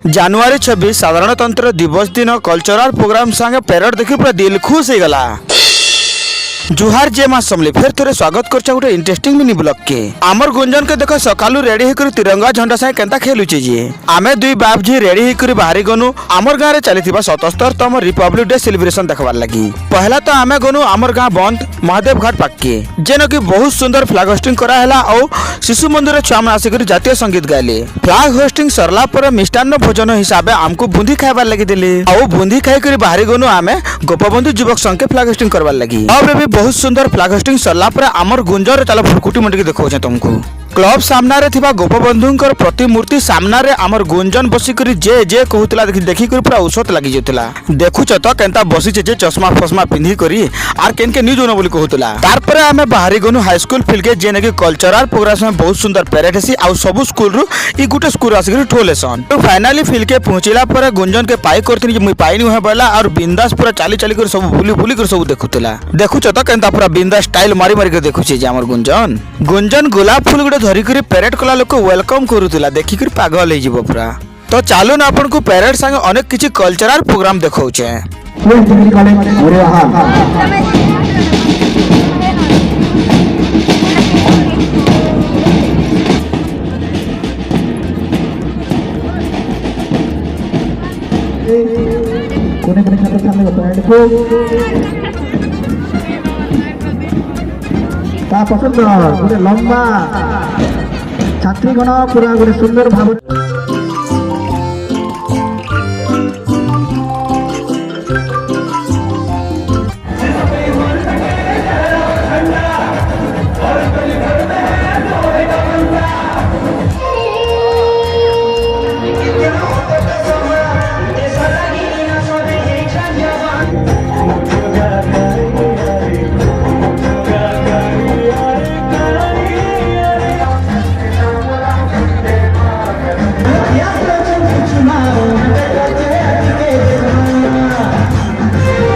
জানুয়ারি 26 সাধারণতন্ত্র দিবস দিন কলচরাল প্রোগ্রাম সাথে প্যারেড দেখি পুরা দিল খুশ হয়ে গলা। जुहार जे मां समले फिर थोड़े स्वागत करछा गोटे इंटरेस्टिंग मिनी ब्लॉग के आमर गुंजन के देखो सकालू रेडी होकर तिरंगा झंडा साए केंता खेलुचे जे आमे दुई बाप जी रेडी होकर बाहरी गनु आमर गांव रे चलीथिबा 77तम रिपब्लिक डे सेलिब्रेशन देखबार लगी। पहला तो आमे गनु आमर गांव बंद महादेव घाट पाके जेन की बहुत सुंदर फ्लैग होस्टिंग करा हैला और शिशु मंदिर छुआ मन आसिकर जातीय संगीत गाइले। फ्लैग होस्टिंग सरला पर मिष्टान्न भोजन हिसाबे आमको बूंदी खाइबार लगी देले और बूंदी खाई कर बाहरी गनु आमे गोपबंधु युवक संघ के फ्लैग होस्टिंग करबार लगी। अब भी बहुत सुंदर फ्लैग होस्टिंग सरला पर आमर गुंजर चलो भुरकुटी मंडी देखो तुमको क्लब सामना रे थिबा गोपबंधुंकर प्रतिमूर्ति सामना रे आमर गुंजन बसिकरी जे जे कहूतला देखि कर पूरा औसत लागि जतला। देखुछ तो केनता बसी जे चश्मा फसमा पिंधी करी आर केन के न्यूज न बोली कहूतला। तार पर हमें बाहरी गनु हाई स्कूल फील्ड के जेने के कल्चरल प्रोग्राम में बहुत सुंदर पैरेड हेसी आ सब स्कूल रु ई गुटे स्कूल आसिकरी ठोलेसन। तो फाइनली फील्ड के पहुंचला पर गुंजन के पाई करथिन जे मुई पाइनी होय बला और बिंदास पूरा चाली चाली कर सब बुली कर सब देखुतला। देखुछ तो केनता पूरा बिंदास स्टाइल मारी मारी के देखुछि जे हमर गुंजन गुलाब फूल गुटे धरी कर पैरेड कला लोक वेलकम करूला देखि कर पागल हो जिवो पूरा। तो चालू न आपन को पैरेड संगे अनेक किछि कल्चरल प्रोग्राम देखौछे। कोने कोने छात्र सामने पैरेड को ता पसंद गोटे लंबा छात्रीगण पूरा गोटे सुंदर भाव